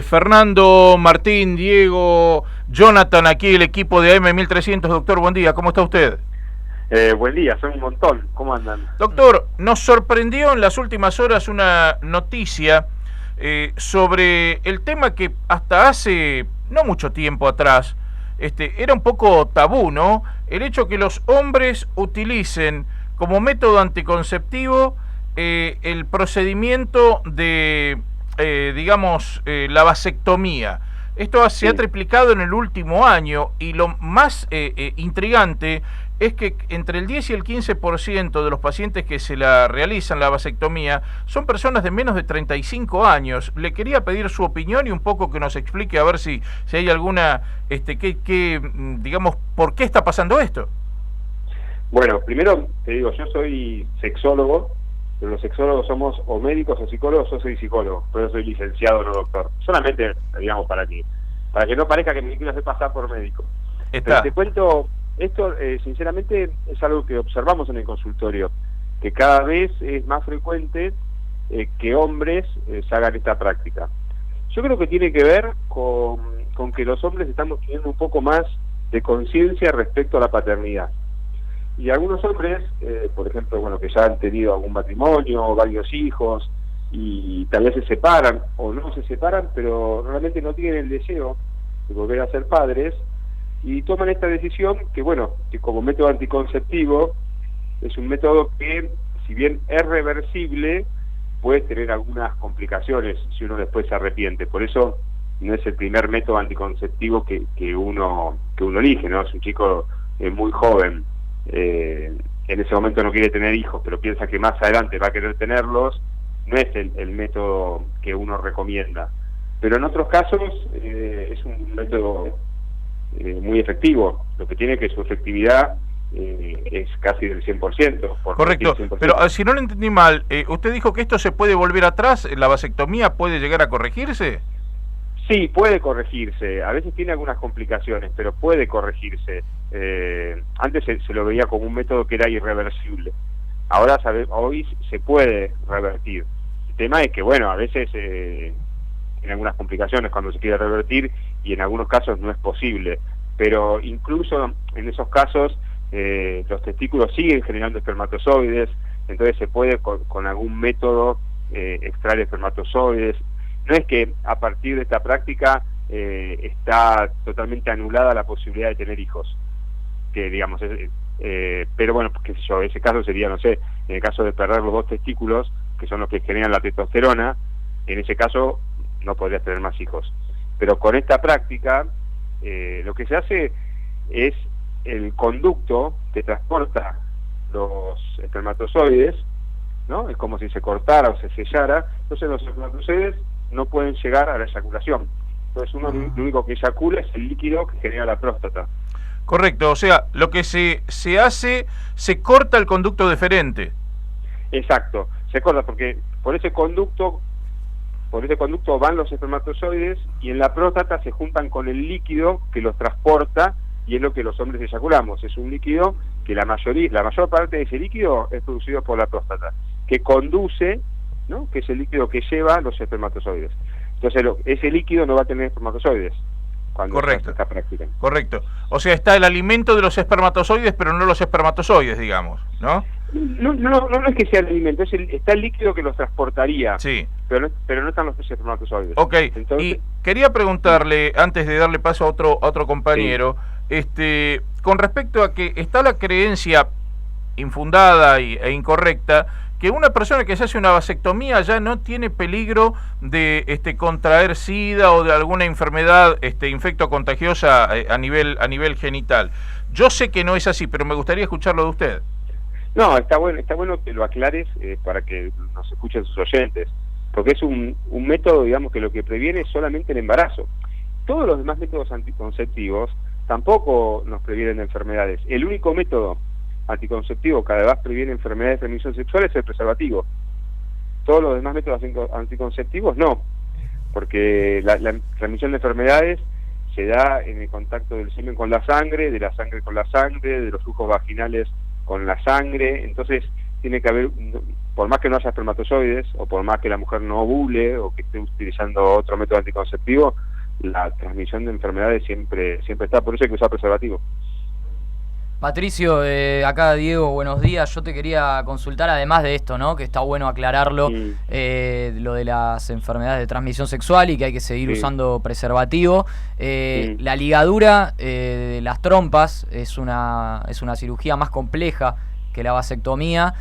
Fernando, Martín, Diego, Jonathan, aquí el equipo de AM1300. Doctor, buen día, ¿cómo está usted? Buen día, son un montón. ¿Cómo andan? Doctor, nos sorprendió en las últimas horas una noticia sobre el tema que hasta hace no mucho tiempo atrás era un poco tabú, ¿no? El hecho que los hombres utilicen como método anticonceptivo el procedimiento de, la vasectomía. Esto se ha Sí. triplicado en el último año y lo más intrigante es que entre el 10 y el 15% de los pacientes que se la realizan, la vasectomía, son personas de menos de 35 años. Le quería pedir su opinión y un poco que nos explique a ver si hay alguna, digamos, ¿por qué está pasando esto? Bueno, primero te digo, yo soy sexólogo, pero los sexólogos somos o médicos o psicólogos. Yo soy psicólogo, pero soy licenciado, no doctor. Solamente, digamos, para que no parezca que me quiero hacer pasar por médico. Pero te cuento, esto sinceramente es algo que observamos en el consultorio, que cada vez es más frecuente que hombres se hagan esta práctica. Yo creo que tiene que ver con que los hombres estamos teniendo un poco más de conciencia respecto a la paternidad. Y algunos hombres, por ejemplo, bueno, que ya han tenido algún matrimonio, varios hijos, y tal vez se separan o no se separan, pero realmente no tienen el deseo de volver a ser padres, y toman esta decisión que, bueno, que como método anticonceptivo es un método que, si bien es reversible, puede tener algunas complicaciones si uno después se arrepiente. Por eso no es el primer método anticonceptivo que uno elige, ¿no? Es un chico muy joven, en ese momento no quiere tener hijos, pero piensa que más adelante va a querer tenerlos. No es el método que uno recomienda, pero en otros casos es un método muy efectivo. Lo que tiene que su efectividad es casi del 100%. Correcto, 100%. pero si no lo entendí mal, usted dijo que esto se puede volver atrás, la vasectomía puede llegar a corregirse. Sí, puede corregirse. A veces tiene algunas complicaciones, pero puede corregirse. Antes se lo veía como un método que era irreversible. Ahora hoy se puede revertir. El tema es que, bueno, a veces tiene algunas complicaciones cuando se quiere revertir, y en algunos casos no es posible. Pero incluso en esos casos los testículos siguen generando espermatozoides, entonces se puede con algún método extraer espermatozoides. No es que a partir de esta práctica está totalmente anulada la posibilidad de tener hijos, que digamos, pero bueno, qué sé yo, ese caso sería, no sé, en el caso de perder los dos testículos, que son los que generan la testosterona, en ese caso no podrías tener más hijos. Pero con esta práctica lo que se hace es el conducto que transporta los espermatozoides, ¿no? Es como si se cortara o se sellara. Entonces los espermatozoides no pueden llegar a la eyaculación. Entonces uno lo único que eyacula es el líquido que genera la próstata. Correcto, o sea, lo que se hace, se corta el conducto deferente. Exacto, se corta porque por ese conducto van los espermatozoides, y en la próstata se juntan con el líquido que los transporta, y es lo que los hombres eyaculamos. Es un líquido que la mayor parte de ese líquido es producido por la próstata, que conduce, ¿no? Que es el líquido que lleva los espermatozoides. Entonces ese líquido no va a tener espermatozoides cuando se hace esta práctica. Correcto. O sea, está el alimento de los espermatozoides, pero no los espermatozoides, digamos, ¿no? No es que sea el alimento, está el líquido que los transportaría. Sí. Pero no están los espermatozoides. Ok, entonces, y quería preguntarle, antes de darle paso a otro compañero, sí, con respecto a que está la creencia infundada e incorrecta que una persona que se hace una vasectomía ya no tiene peligro de contraer SIDA o de alguna enfermedad infectocontagiosa a nivel genital. Yo sé que no es así, pero me gustaría escucharlo de usted. No, está bueno que lo aclares para que nos escuchen sus oyentes, porque es un método, digamos, que lo que previene es solamente el embarazo. Todos los demás métodos anticonceptivos tampoco nos previenen enfermedades. El único método anticonceptivo que además previene enfermedades de transmisión sexual es el preservativo. Todos los demás métodos anticonceptivos no, porque la transmisión de enfermedades se da en el contacto del semen con la sangre, de la sangre con la sangre, de los flujos vaginales con la sangre. Entonces tiene que haber por más que no haya espermatozoides, o por más que la mujer no ovule, o que esté utilizando otro método anticonceptivo, la transmisión de enfermedades siempre está, por eso hay que usar preservativo. Patricio, acá Diego, buenos días. Yo te quería consultar, además de esto, ¿no? Que está bueno aclararlo, lo de las enfermedades de transmisión sexual y que hay que seguir usando preservativo. La ligadura de las trompas es una cirugía más compleja que la vasectomía.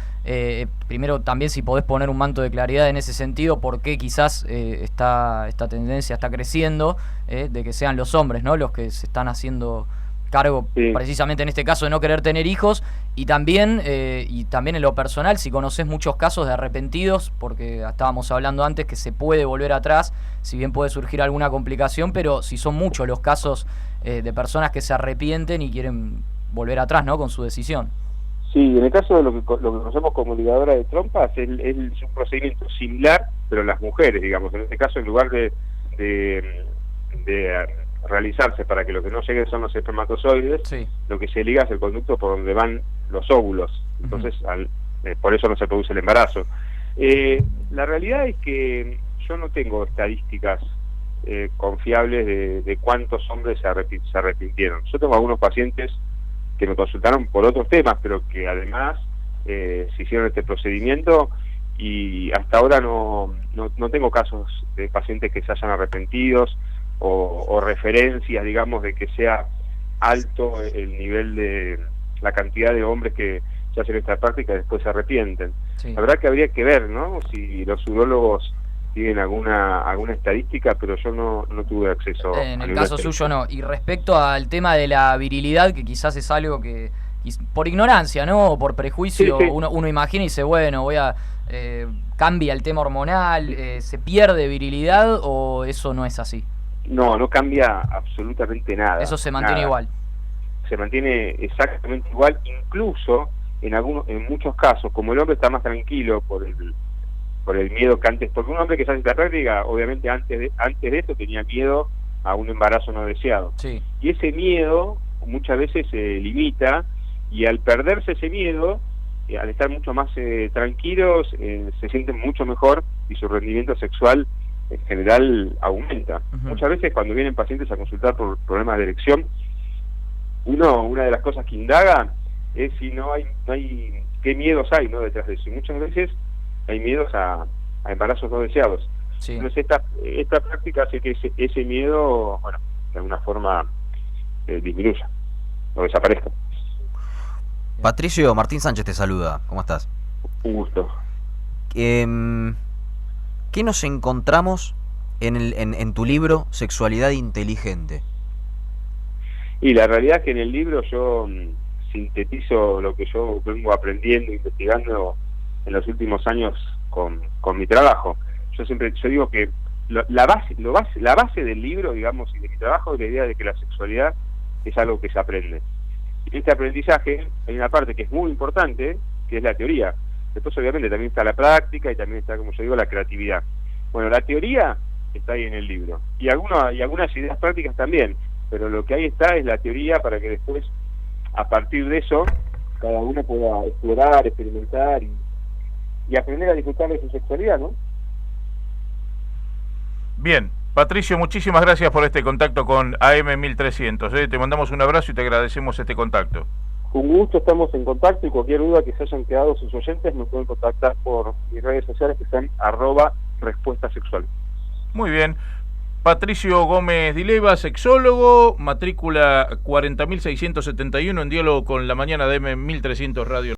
Primero, también si podés poner un manto de claridad en ese sentido, por qué quizás esta tendencia está creciendo, de que sean los hombres, ¿no? Los que se están haciendo cargo, precisamente en este caso, de no querer tener hijos, y también en lo personal, si conocés muchos casos de arrepentidos, porque estábamos hablando antes que se puede volver atrás, si bien puede surgir alguna complicación, pero si son muchos los casos de personas que se arrepienten y quieren volver atrás, ¿no?, con su decisión. Sí, en el caso de lo que conocemos como ligadura de trompas, es un procedimiento similar, pero en las mujeres, digamos. En este caso, en lugar de realizarse para que lo que no llegue son los espermatozoides, lo que se liga es el conducto por donde van los óvulos. Entonces, por eso no se produce el embarazo. La realidad es que yo no tengo estadísticas confiables de cuántos hombres se arrepintieron. Yo tengo algunos pacientes que me consultaron por otros temas, pero que además se hicieron este procedimiento, y hasta ahora no tengo casos de pacientes que se hayan arrepentidos o referencias, digamos, de que sea alto el nivel de la cantidad de hombres que se hacen esta práctica y después se arrepienten. La verdad que habría que ver, ¿no?, si los urólogos tienen alguna estadística, pero yo no tuve acceso. En el caso suyo no. Y respecto al tema de la virilidad, que quizás es algo que por ignorancia, ¿no?, o por prejuicio, uno imagina y dice, bueno, cambia el tema hormonal, ¿se pierde virilidad o eso no es así? No cambia absolutamente nada. Eso se mantiene igual. Se mantiene exactamente igual, incluso en muchos casos, como el hombre está más tranquilo por el miedo que antes, porque un hombre que se hace esta práctica, obviamente antes de esto tenía miedo a un embarazo no deseado. Y ese miedo muchas veces se limita, y al perderse ese miedo, al estar mucho más tranquilos, se sienten mucho mejor y su rendimiento sexual en general aumenta. Muchas veces cuando vienen pacientes a consultar por problemas de erección, una de las cosas que indaga es si no hay qué miedos hay, ¿no?, detrás de eso. Y muchas veces hay miedos a embarazos no deseados. Entonces esta práctica hace que ese miedo, bueno, de alguna forma disminuya o desaparezca. Patricio, Martín Sánchez te saluda. ¿Cómo estás? Un gusto. ¿Qué nos encontramos en tu libro Sexualidad Inteligente? Y la realidad es que en el libro yo sintetizo lo que yo vengo aprendiendo, investigando en los últimos años con mi trabajo. Yo digo que la base del libro, digamos, y de mi trabajo, es la idea de que la sexualidad es algo que se aprende. Y en este aprendizaje hay una parte que es muy importante, que es la teoría. Después obviamente también está la práctica y también está, como yo digo, la creatividad. Bueno, la teoría está ahí en el libro, y algunas ideas prácticas también, pero lo que ahí está es la teoría para que después, a partir de eso, cada uno pueda explorar, experimentar y aprender a disfrutar de su sexualidad, ¿no? Bien, Patricio, muchísimas gracias por este contacto con AM1300. Te mandamos un abrazo y te agradecemos este contacto. Un gusto, estamos en contacto, y cualquier duda que se hayan quedado sus oyentes me pueden contactar por mis redes sociales, que están @respuestasexual. Muy bien. Patricio Gómez Dileva, sexólogo, matrícula 40.671, en diálogo con la mañana de AM1300 Radio.